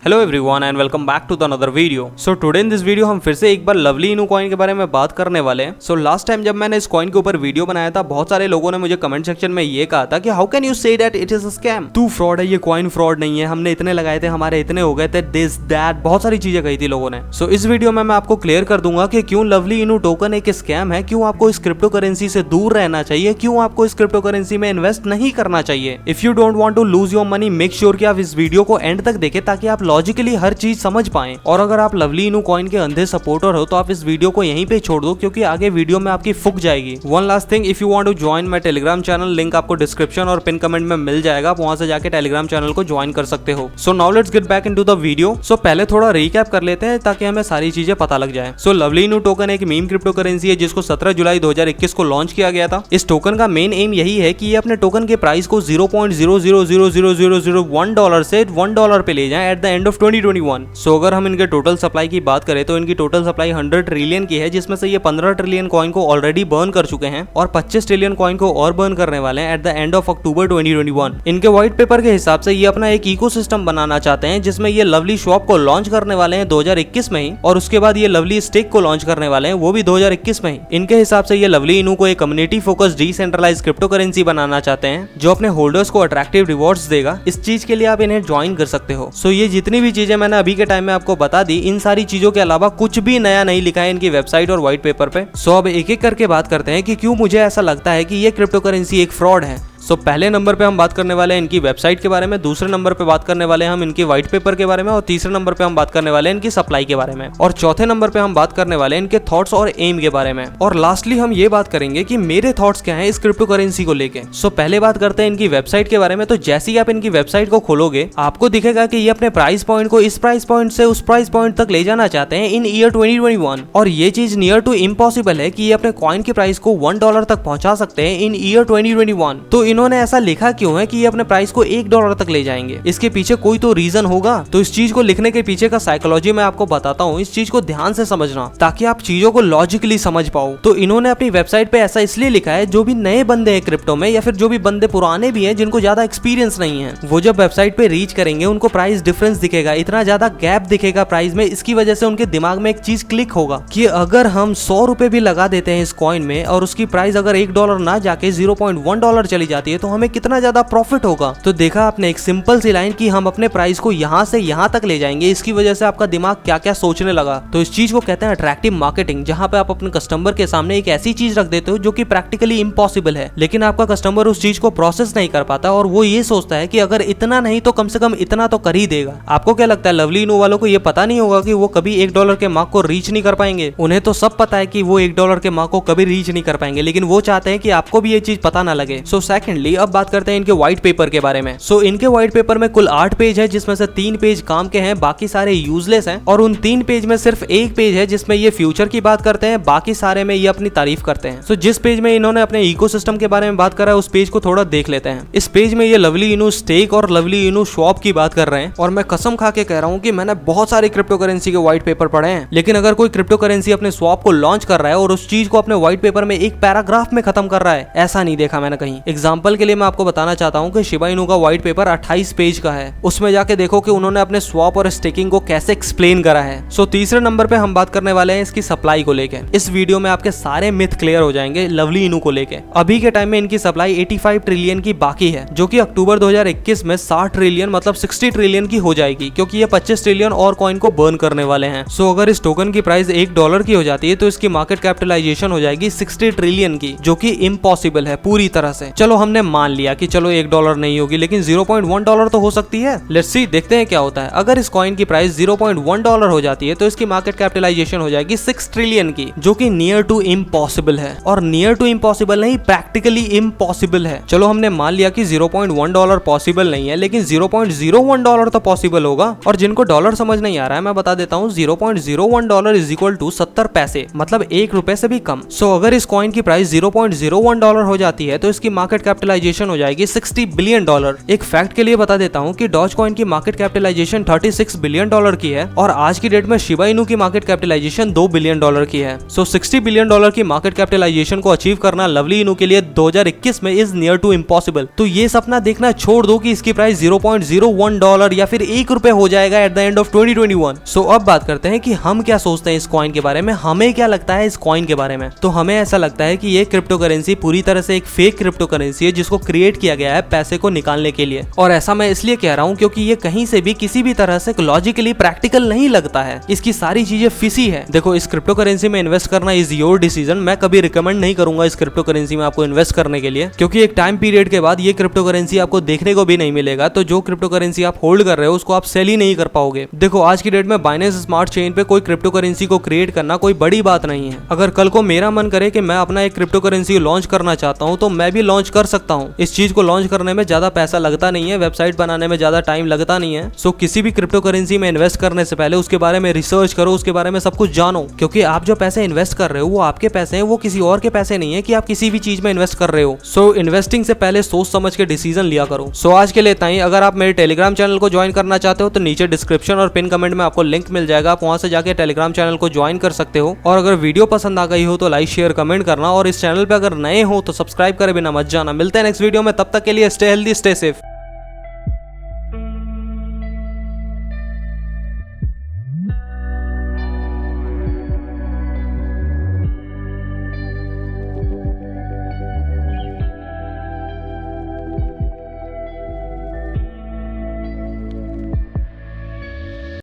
Hello everyone and welcome back to the another video. So today in this video हम फिर से एक बार lovely इनू कॉइन के बारे में बात करने वाले हैं। सो लास्ट टाइम जब मैंने इस कॉइन के ऊपर वीडियो बनाया था, बहुत सारे लोगों ने मुझे कमेंट सेक्शन में ये कहा था कि how can you say that it is a scam, तू फ्रॉड है, ये कॉइन फ्रॉड नहीं है, हमने इतने लगाए थे, हमारे इतने हो गए थे, दिस दैट, बहुत सारी चीजें कही थी लोगों ने। सो इस वीडियो में मैं आपको क्लियर कर दूंगा कि क्यों लवली इनू टोकन एक स्कैम है, क्यों आपको इस क्रिप्टो करेंसी से दूर रहना चाहिए, क्यों आपको इस क्रिप्टो करेंसी में इन्वेस्ट नहीं करना चाहिए। If you don't want to lose your money, make sure कि आप इस वीडियो को एंड तक देखें ताकि आप लॉजिकली हर चीज समझ पाएं। और अगर आप लवली इनू कॉइन के अंधे सपोर्टर हो तो आप इस वीडियो को यहीं पे छोड़ दो, क्योंकि आगे वीडियो में आपकी फुक जाएगी। One last thing, if you want to join my Telegram channel, link आपको डिस्क्रिप्शन और पिन कमेंट में मिल जाएगा, आप वहां से जाके टेलीग्राम चैनल को ज्वाइन कर सकते हो। So now let's get back into the video. So पहले थोड़ा रिकैप कर लेते हैं ताकि हमें सारी चीजें पता लग जाए। सो लवली इनू टोकन एक मीम क्रिप्टो करेंसी है जिसको 17 जुलाई 2021 को लॉन्च किया गया था। इस टोकन का मेन एम यही है कि ये अपने टोकन के प्राइस को $0.000001 से $1 पे ले जाएं एट द एंड ऑफ 2021। सो अगर हम इनके टोटल सप्लाई की बात करें तो इनकी टोटल सप्लाई 100 ट्रिलियन की है, जिसमें से ये 15 ट्रिलियन कॉइन को ऑलरेडी बर्न कर चुके हैं और 25 ट्रिलियन कॉइन को और बर्न करने वाले हैं at the end of October 2021। इनके व्हाइट पेपर के हिसाब से ये अपना एक इकोसिस्टम बनाना चाहते हैं जिसमें ये लवली शॉप को लॉन्च करने वाले हैं 2021 में ही, और उसके बाद ये लवली स्टेक को लॉन्च करने वाले हैं वो भी 2021 में ही। इनके हिसाब से ये लवली इनू को एक community focused decentralised cryptocurrency बनाना चाहते हैं जो अपने होल्डर्स को अट्रैक्टिव रिवॉर्ड्स देगा। इस चीज के लिए आप इन्हें ज्वाइन कर सकते हो। सो ये जितनी भी चीजें मैंने अभी के टाइम में आपको बता दी, इन सारी चीजों के अलावा कुछ भी नया नहीं लिखा है इनकी वेबसाइट और व्हाइट पेपर पे। सो अब एक एक करके बात करते हैं कि क्यों मुझे ऐसा लगता है कि ये क्रिप्टो करेंसी एक फ्रॉड है। सो पहले नंबर पे हम बात करने वाले हैं इनकी वेबसाइट के बारे में, दूसरे नंबर पे बात करने वाले हैं हम इनके व्हाइट पेपर के बारे में, और तीसरे नंबर पे हम बात करने वाले हैं इनकी सप्लाई के बारे में, और चौथे नंबर पे हम बात करने वाले हैं इनके थॉट्स और एम के बारे में, और लास्टली हम ये बात करेंगे कि मेरे थॉट्स क्या हैं इस क्रिप्टो करेंसी को लेके। सो पहले बात करते हैं इनकी वेबसाइट के बारे में। तो जैसे ही आप इनकी वेबसाइट को खोलोगे आपको दिखेगा कि ये अपने प्राइस पॉइंट को इस प्राइस पॉइंट से उस प्राइस पॉइंट तक ले जाना चाहते हैं इन ईयर 2021, और ये चीज नियर टू इम्पॉसिबल है कि ये अपने कॉइन के प्राइस को $1 तक पहुंचा सकते हैं इन ईयर 2021। तो इन्होंने ऐसा लिखा क्यों है कि ये अपने प्राइस को $1 तक ले जाएंगे? इसके पीछे कोई तो रीजन होगा। तो इस चीज को लिखने के पीछे का साइकोलॉजी मैं आपको बताता हूँ, इस चीज को ध्यान से समझना ताकि आप चीजों को लॉजिकली समझ पाओ। तो इन्होंने अपनी वेबसाइट पे ऐसा इसलिए लिखा है, जो भी नए बंदे हैं क्रिप्टो में या फिर जो भी बंदे पुराने भी हैं जिनको ज्यादा एक्सपीरियंस नहीं है, वो जब वेबसाइट पे रीच करेंगे उनको प्राइस डिफरेंस दिखेगा, इतना ज्यादा गैप दिखेगा प्राइस में। इसकी वजह से उनके दिमाग में एक चीज क्लिक होगा कि अगर हम $100 भी लगा देते हैं इस कॉइन में और उसकी प्राइस अगर $1 ना जाके $0.1 चली जाती है तो हमें कितना ज्यादा प्रॉफिट होगा। तो देखा आपने एक सिंपल सी लाइन कि हम अपने प्राइस को यहाँ से यहाँ तक ले जाएंगे, इसकी वजह से आपका दिमाग क्या क्या सोचने लगा। तो इस चीज को कहते हैं अट्रैक्टिव मार्केटिंग, जहाँ पे आप अपने कस्टमर के सामने एक ऐसी चीज रख देते हो जो कि प्रैक्टिकली इम्पॉसिबल है, लेकिन आपका कस्टमर उस चीज को प्रोसेस नहीं कर पाता और वो ये सोचता है कि अगर इतना नहीं तो कम से कम इतना तो कर ही देगा। आपको क्या लगता है लवली इनू वालों को ये पता नहीं होगा कि वो कभी $1 के मार्क को रीच नहीं कर पाएंगे? उन्हें तो सब पता है कि वो $1 के मार्क को कभी रीच नहीं कर पाएंगे, लेकिन वो चाहते हैं कि आपको भी ये चीज पता ना लगे। सो सेकेंडली अब बात करते हैं इनके व्हाइट पेपर के बारे में। सो इनके व्हाइट पेपर में कुल 8 पेज है, जिसमें से 3 पेज काम के हैं, बाकी सारे यूजलेस हैं, और उन 3 पेज में सिर्फ एक पेज है जिसमें ये फ्यूचर की बात करते हैं, बाकी सारे में ये अपनी तारीफ करते हैं। सो जिस पेज में इन्होंने अपने इकोसिस्टम के बारे में बात करा है उस पेज को थोड़ा देख लेते हैं। इस पेज में ये लवली इनू स्टेक और लवली इनू शॉप की बात कर रहे हैं, और मैं कसम खा के कह रहा हूँ कि मैंने बहुत सारे क्रिप्टो करेंसी के व्हाइट पेपर पढ़े हैं, लेकिन अगर कोई क्रिप्टो करेंसी अपने स्वैप को लॉन्च कर रहा है और उस चीज को अपने व्हाइट पेपर में एक पैराग्राफ में खत्म कर रहा है, ऐसा नहीं देखा मैंने कहीं। एग्जाम्पल के लिए मैं आपको बताना चाहता हूँ कि शिबा इनू का व्हाइट पेपर 28 पेज का है, उसमें जाके देखो कि उन्होंने अपने स्वैप और स्टेकिंग को कैसे एक्सप्लेन करा है। सो तीसरे नंबर पे हम बात करने वाले हैं इसकी सप्लाई को लेके। इस वीडियो में आपके सारे मिथ क्लियर हो जाएंगे लवली इनू को लेके। अभी के टाइम में इनकी सप्लाई 85 ट्रिलियन की बाकी है, जो कि अक्टूबर 2021 में 60 ट्रिलियन मतलब 60 ट्रिलियन की हो जाएगी, क्योंकि ये 25 ट्रिलियन और कॉइन को बर्न करने वाले हैं। सो अगर इस टोकन की प्राइस $1 की हो जाती है तो इसकी मार्केट कैपिटलाइजेशन हो जाएगी 60 ट्रिलियन की, जो कि इम्पॉसिबल है पूरी तरह से। चलो हमने मान लिया कि चलो $1 नहीं होगी, लेकिन $0.1 तो हो सकती है। लेट्स सी, देखते हैं क्या होता है। अगर इस कॉइन की प्राइस $0.1 हो जाती है तो इसकी मार्केट कैपिटलाइजेशन हो जाएगी 6 ट्रिलियन की, जो कि नियर टू इम्पॉसिबल है, और नियर टू इम्पॉसिबल नहीं, प्रैक्टिकली इम्पॉसिबल है। चलो हमने मान लिया कि $0.1 पॉसिबल नहीं है, लेकिन $0.01 तो पॉसिबल होगा। और जिनको डॉलर समझ नहीं आ रहा है मैं बता देता हूँ, $0.01 इज इक्वल टू 70 पैसे, मतलब $1 से भी कम। सो अगर इस कॉइन की प्राइस $0.01 हो जाती है तो इसकी मार्केट कैपिटलाइजेशन हो जाएगी $60 बिलियन। एक फैक्ट के लिए बता देता हूँ कि डॉज कॉइन की मार्केट कैपिटलाइजेशन $36 बिलियन की है और आज की डेट में शिबा इनू की मार्केट कैपिटलाइजेशन $2 बिलियन की है। सो $60 बिलियन की मार्केट कैपिटलाइजेशन को अचीव करना लवली इनू के लिए 2021 में इज नियर टू इम्पॉसिबल। तो ये सपना देखना छोड़ दो कि इसकी प्राइस $0.01 या फिर ₹1 हो जाएगा एट द एंड ऑफ 2021। सो अब बात करते हैं कि हम क्या सोचते हैं इस कॉइन के बारे में, हमें क्या लगता है इस कॉइन के बारे में। तो हमें ऐसा लगता है कि ये क्रिप्टो करेंसी पूरी तरह से एक फेक क्रिप्टो करेंसी है जिसको क्रिएट किया गया है पैसे को निकालने के लिए। और ऐसा मैं इसलिए कह रहा हूँ क्योंकि ये कहीं से भी किसी भी तरह से लॉजिकली प्रैक्टिकल नहीं लगता है। इसकी सारी चीजें फिसी है। देखो, इस क्रिप्टो करेंसी में इन्वेस्ट करना इज योर डिसीजन। मैं कभी रिकमेंड नहीं करूंगा इस क्रिप्टो करेंसी में आपको इन्वेस्ट करने के लिए, क्योंकि एक टाइम पीरियड के बाद ये क्रिप्टो करेंसी आपको देखने को भी नहीं मिलेगा। तो जो क्रिप्टो करेंसी आप होल्ड कर रहे हो उसको आप सेल ही नहीं कर पाओगे। देखो, आज की डेट में बाइनेंस स्मार्ट चेन पे कोई क्रिप्टो करेंसी को क्रिएट करना कोई बड़ी बात नहीं है। अगर कल को मेरा मन करे कि मैं अपना एक क्रिप्टो करेंसी लॉन्च करना चाहता हूँ तो मैं भी लॉन्च कर सकता हूँ। इस चीज को लॉन्च करने में ज्यादा पैसा लगता नहीं है, वेबसाइट बनाने में ज्यादा टाइम लगता नहीं है। सो किसी भी क्रिप्टो करेंसी में इन्वेस्ट करने से पहले उसके बारे में रिसर्च करो, उसके बारे में सब कुछ जानो, क्योंकि आप जो पैसे इन्वेस्ट कर रहे हो वो आपके पैसे हैं, वो किसी और के पैसे नहीं है कि आप किसी भी चीज में इन्वेस्ट कर रहे हो। सो इन्वेस्टिंग से पहले सोच समझ के डिसीजन लिया करो। सो आज के लिए इतना ही। अगर आप मेरे टेलीग्राम चैनल को ज्वाइन करना चाहते हो तो नीचे डिस्क्रिप्शन और पिन कमेंट में आपको लिंक मिल जाएगा, आप वहां से जाके टेलीग्राम चैनल को ज्वाइन कर सकते हो। और अगर वीडियो पसंद आ गई हो तो लाइक शेयर कमेंट करना, और इस चैनल पे अगर नए हो तो सब्सक्राइब करे बिना मत जाना। मिलते हैं नेक्स्ट वीडियो में, तब तक के लिए स्टे हेल्दी स्टे सेफ।